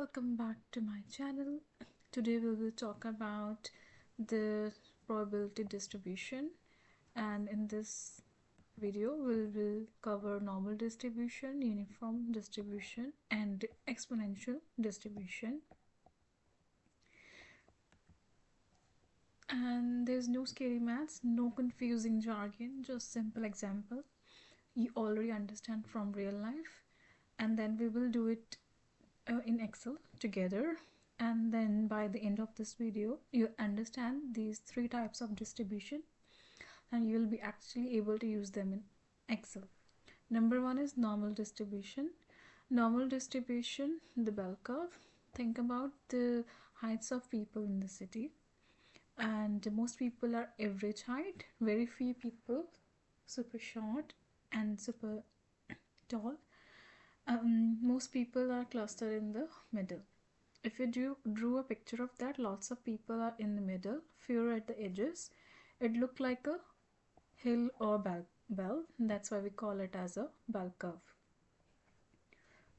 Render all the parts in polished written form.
Welcome back to my channel. Today we will talk about the probability distribution, and in this video we will cover normal distribution, uniform distribution and exponential distribution. And there's no scary maths, no confusing jargon, just simple example you already understand from real life, and then we will do it in Excel together. And then by the end of this video you understand these three types of distribution and you will be actually able to use them in Excel. Number one is normal distribution. Normal distribution, the bell curve. Think about the heights of people in the city, and most people are average height, very few people super short and super tall. Most people are clustered in the middle. If you drew a picture of that, lots of people are in the middle, fewer at the edges. It looked like a hill or bell. That's why we call it as a bell curve.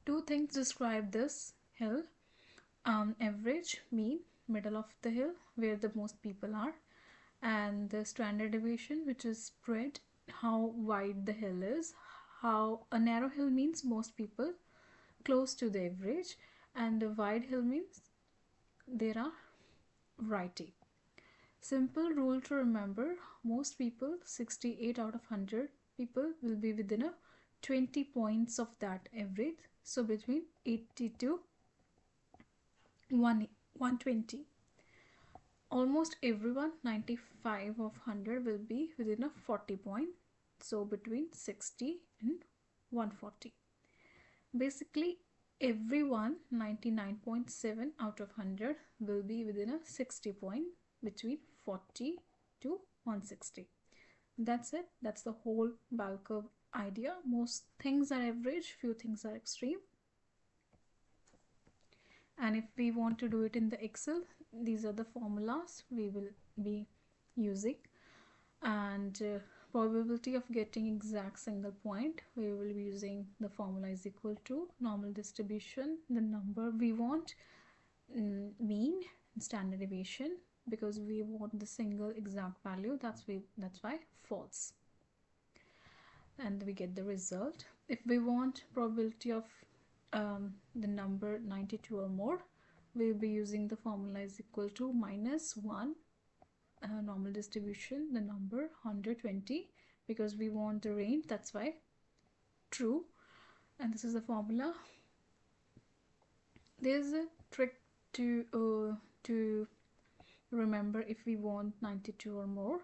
Two things describe this hill: average, mean, middle of the hill where the most people are, and the standard deviation, which is spread, how wide the hill is. How a narrow hill means most people close to the average, and a wide hill means there are variety. Simple rule to remember: most people, 68 out of 100 people, will be within a 20 points of that average, so between 80 to 120. Almost everyone, 95 of 100, will be within a 40 point, so between 60 and 140. Basically everyone, 99.7 out of 100, will be within a 60 point, between 40 to 160. That's it. That's the whole bell curve idea. Most things are average, few things are extreme. And if we want to do it in the Excel, these are the formulas we will be using. And probability of getting exact single point, we will be using the formula is equal to normal distribution, the number we want, mean, standard deviation, because we want the single exact value. That's why false, and we get the result. If we want probability of the number 92 or more, we'll be using the formula is equal to -1 normal distribution, the number 120, because we want the range, that's why true. And this is the formula. There's a trick to remember if we want 92 or more.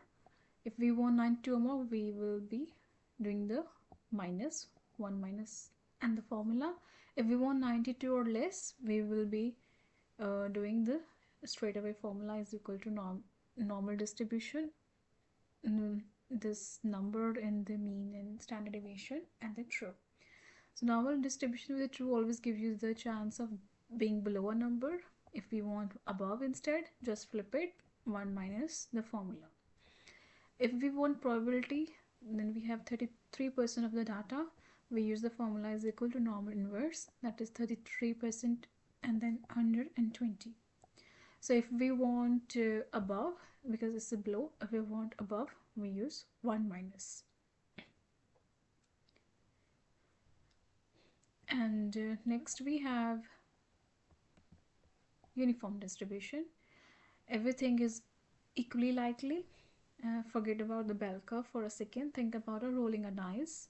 If we want 92 or more, we will be doing the -1 minus and the formula. If we want 92 or less, we will be doing the straight away formula is equal to normal distribution, this number and the mean and standard deviation, and the true. So normal distribution with the true always gives you the chance of being below a number. If we want above instead, just flip it, 1 minus the formula. If we want probability, then we have 33% of the data. We use the formula is equal to normal inverse, that is 33% and then 120. So if we want above, because it's a below, if we want above, we use 1 minus. And next we have uniform distribution. Everything is equally likely. Forget about the bell curve for a second. Think about rolling a dice.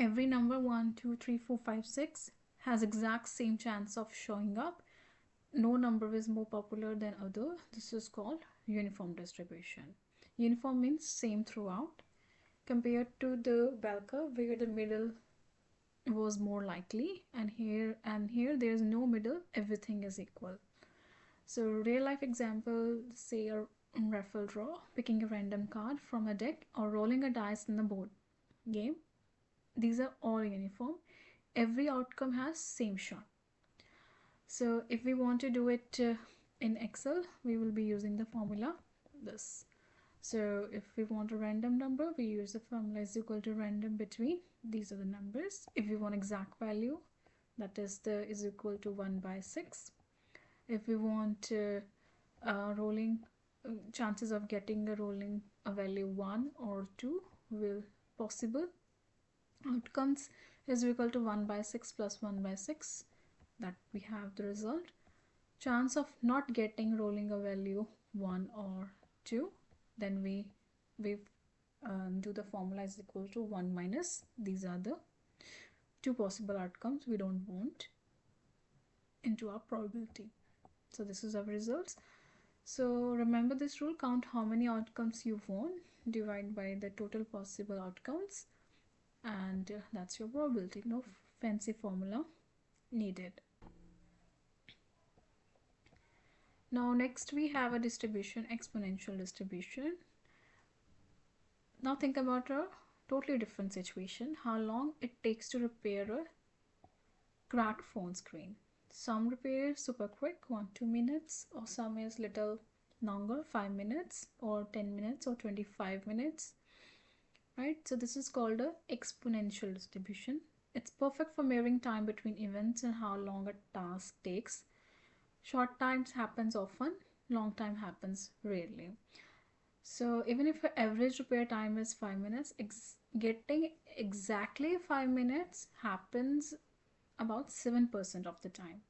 Every number 1, 2, 3, 4, 5, 6 has exact same chance of showing up. No number is more popular than other. This is called uniform distribution. Uniform means same throughout, compared to the bell curve where the middle was more likely, and here there is no middle, everything is equal. So real life example, say a raffle draw, picking a random card from a deck, or rolling a dice in the board game. These are all uniform. Every outcome has same shot. So if we want to do it in Excel, we will be using the formula this. So if we want a random number, we use the formula is equal to random between, these are the numbers. If we want exact value, that is equal to 1 by 6. If we want rolling chances of getting a rolling a value 1 or 2 will possible outcomes is equal to 1 by 6 plus 1 by 6, that we have the result. Chance of not getting rolling a value 1 or 2, then we do the formula is equal to 1 minus, these are the two possible outcomes we don't want into our probability. So this is our results. So remember this rule, count how many outcomes you want, divide by the total possible outcomes, and that's your probability. No fancy formula needed. Now next we have a distribution, exponential distribution. Now think about a totally different situation, how long it takes to repair a cracked phone screen. Some repair is super quick, 1-2 minutes, or some is little longer, 5 minutes or 10 minutes or 25 minutes, right? So this is called a exponential distribution. It's perfect for measuring time between events and how long a task takes. Short times happens often, long time happens rarely. So even if your average repair time is 5 minutes, getting exactly 5 minutes happens about 7% of the time.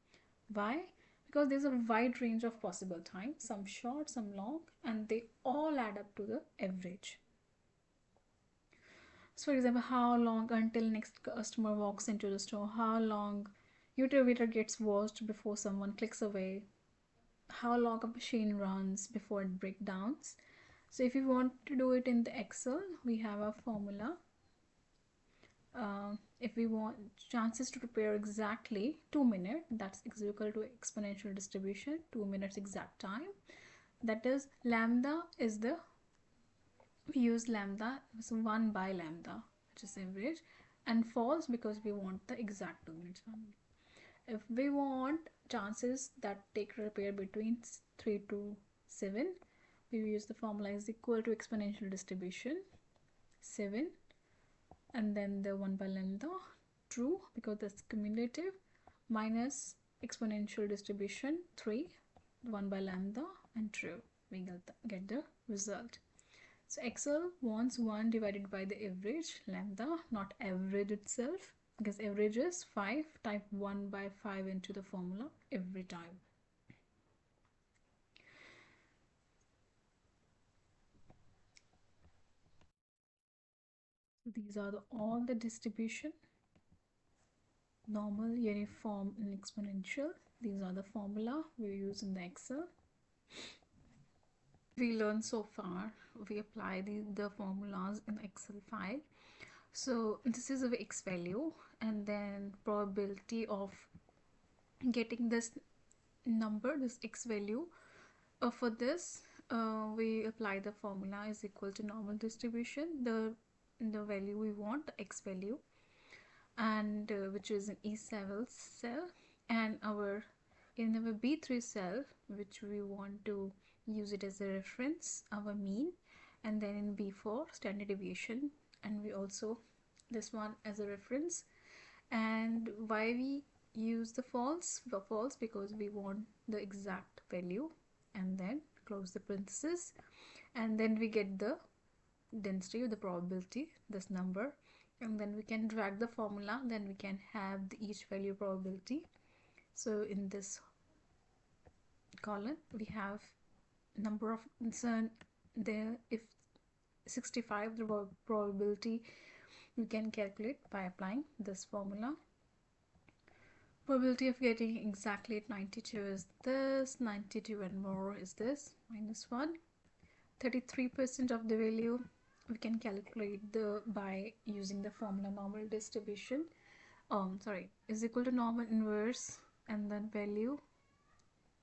Why? Because there's a wide range of possible time, some short, some long, and they all add up to the average. So for example, how long until next customer walks into the store, how long YouTube video gets watched before someone clicks away, how long a machine runs before it breaks down. So if you want to do it in the Excel, we have a formula. If we want chances to repair exactly 2 minutes, that's equal to exponential distribution, 2 minutes exact time. That is lambda is the, we use lambda, so 1 by lambda, which is average, and false because we want the exact 2 minutes. If we want chances that take repair between 3 to 7, we use the formula is equal to exponential distribution 7, and then the 1 by lambda, true because that's cumulative, minus exponential distribution 3, 1 by lambda, and true. We get the result. So Excel wants 1 divided by the average lambda, not average itself, because average is 5. Type 1 by 5 into the formula every time. These are all the distribution, normal, uniform, and exponential. These are the formula we use in the Excel. We learned so far, we apply the formulas in Excel file. So this is the x value, and then probability of getting this number, this x value. For this, we apply the formula is equal to normal distribution, the value we want, the x value, and which is an E7 cell, and in our B3 cell, which we want to use it as a reference, our mean, and then in B4 standard deviation, and we also this one as a reference. And why we use the false because we want the exact value, and then close the parenthesis, and then we get the density or the probability, this number, and then we can drag the formula, then we can have the each value probability. So in this column we have number of there, if 65, the probability we can calculate by applying this formula. Probability of getting exactly 92 is this, 92 and more is this, -1. 33% of the value we can calculate by using the formula normal distribution, is equal to normal inverse, and then value,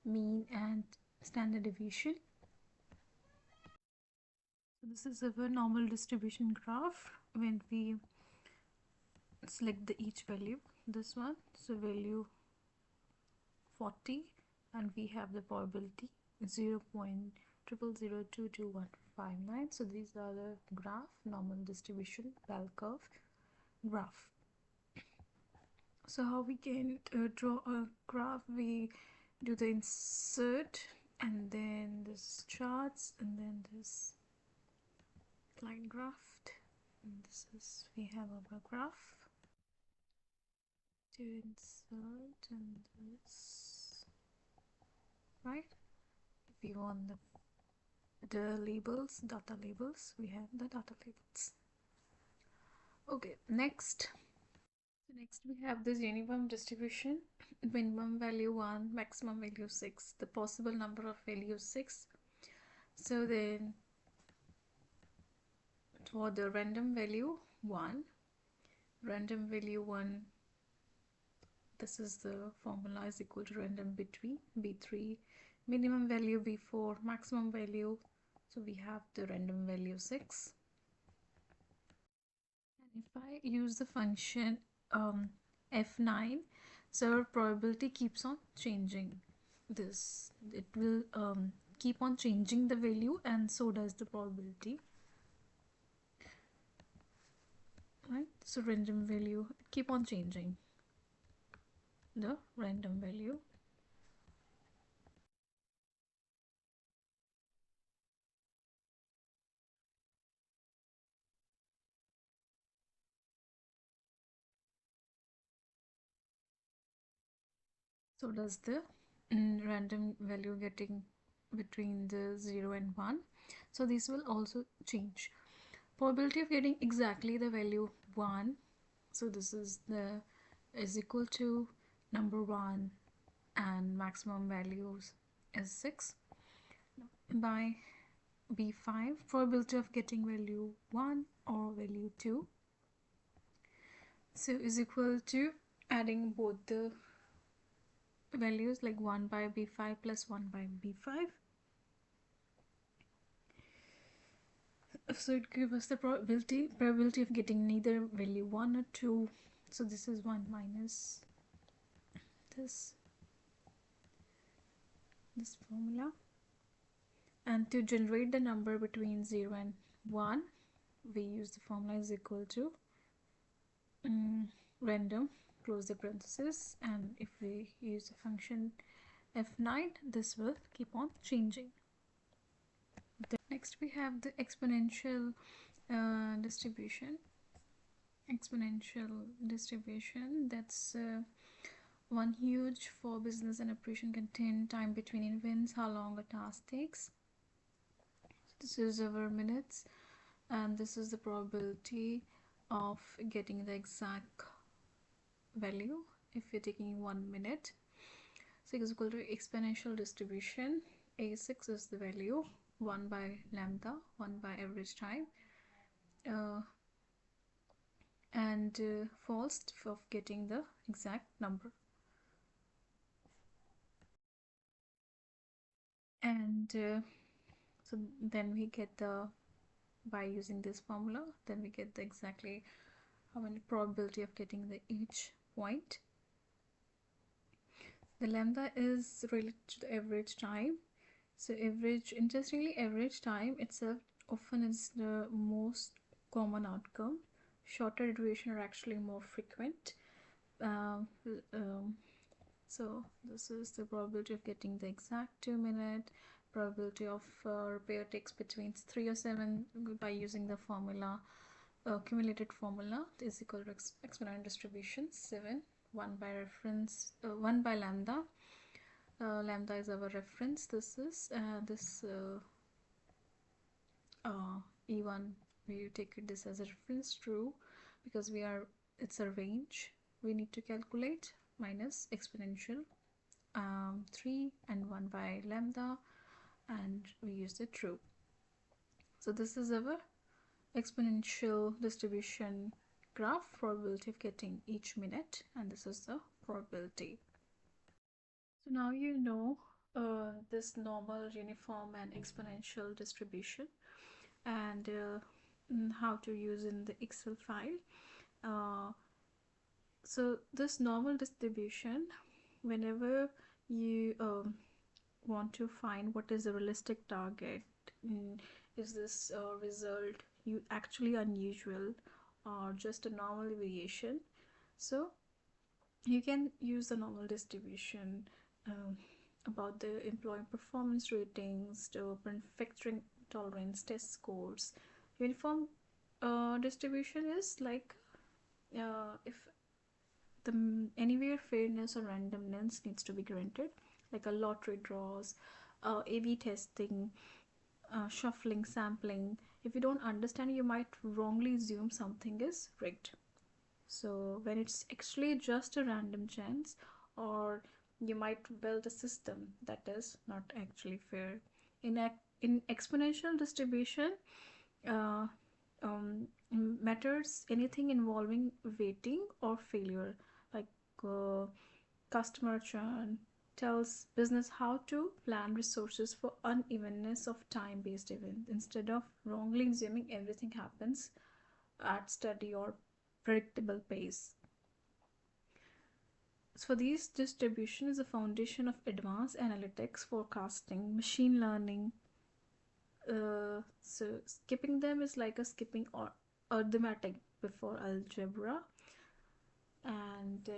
mean, and standard deviation. So this is a normal distribution graph when we select the each value, this one, so value 40, and we have the probability 0.00022159. so these are the graph, normal distribution bell curve graph. So how we can draw a graph? We do the insert and then this charts and then this line graph, and this is, we have our graph to insert, and this, right? If we want the labels, data labels, we have the data labels. Okay, next we have this uniform distribution, minimum value 1, maximum value 6, the possible number of values 6. So then for the random value 1, this is the formula, is equal to random between b3, minimum value b4, maximum value, so we have the random value 6. And if I use the function f9, so probability keeps on changing. This, it will keep on changing the value, and so does the probability, right? So random value keep on changing the random value. So does the random value getting between the 0 and 1. So this will also change. Probability of getting exactly the value 1. So this is equal to number 1 and maximum values is 6 by b5. Probability of getting value 1 or value 2, so is equal to adding both the values, like 1 by b5 plus 1 by b5. So it gives us the probability of getting neither value 1 or 2. So this is 1 minus this formula. And to generate the number between 0 and 1, we use the formula is equal to random, close the parenthesis, and if we use the function f9, this will keep on changing. Next we have the exponential distribution. That's one huge for business and operation contain time between events, how long a task takes. This is our minutes, and this is the probability of getting the exact value if you're taking 1 minute. 6 is equal to exponential distribution. A6 is the value, 1 by lambda, 1 by average time, and false of getting the exact number. And so then we get by using this formula, then we get the exactly how many probability of getting the each point. The lambda is related to the average time. So interestingly, average time itself often is the most common outcome. Shorter duration are actually more frequent. So this is the probability of getting the exact 2 minute. Probability of repair takes between 3 or 7 by using the formula, accumulated formula is equal to exponential distribution 7, 1 by reference, 1 by lambda. Lambda is our reference. This is E1, we take this as a reference, true, because it's a range we need to calculate, minus exponential 3 and 1 by lambda, and we use the true. So this is our exponential distribution graph, probability of getting each minute, and this is the probability. So now you know this normal, uniform, and exponential distribution, and how to use in the Excel file. So this normal distribution, whenever you want to find what is a realistic target, is this result actually unusual or just a normal variation, so You can use the normal distribution about the employee performance ratings, the manufacturing tolerance test scores. Uniform distribution is like if the anywhere fairness or randomness needs to be granted, like a lottery draws, A/B testing, shuffling, sampling. If you don't understand, you might wrongly assume something is rigged. So when it's actually just a random chance, or you might build a system that is not actually fair. In exponential distribution, uh, matters anything involving waiting or failure, like uh, customer churn tells business how to plan resources for unevenness of time-based events instead of wrongly assuming everything happens at steady or predictable pace. So for these, distribution is a foundation of advanced analytics, forecasting, machine learning. So skipping them is like a skipping or arithmetic before algebra. And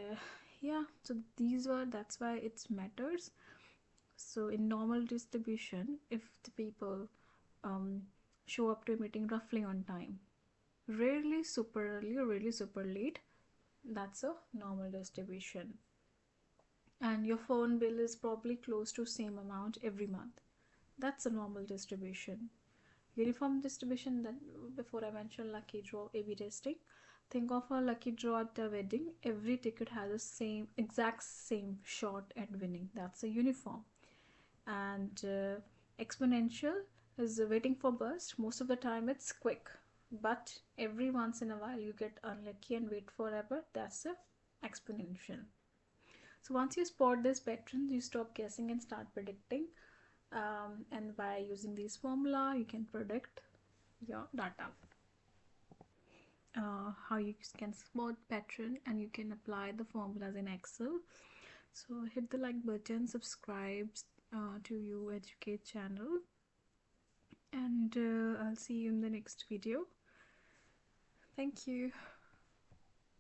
yeah, so that's why it matters. So in normal distribution, if the people um, show up to a meeting roughly on time, rarely super early or really super late, that's a normal distribution. And your phone bill is probably close to same amount every month, that's a normal distribution. Uniform distribution, that before I mentioned lucky draw, A/B testing. Think of a lucky draw at a wedding. Every ticket has the same exact same shot at winning. That's a uniform. And exponential is waiting for burst. Most of the time it's quick, but every once in a while you get unlucky and wait forever. That's a exponential. So once you spot these patterns, you stop guessing and start predicting. And by using this formula, you can predict your data. How you can spot pattern and you can apply the formulas in Excel. So hit the like button, subscribe to You Educate channel, and I'll see you in the next video. Thank you.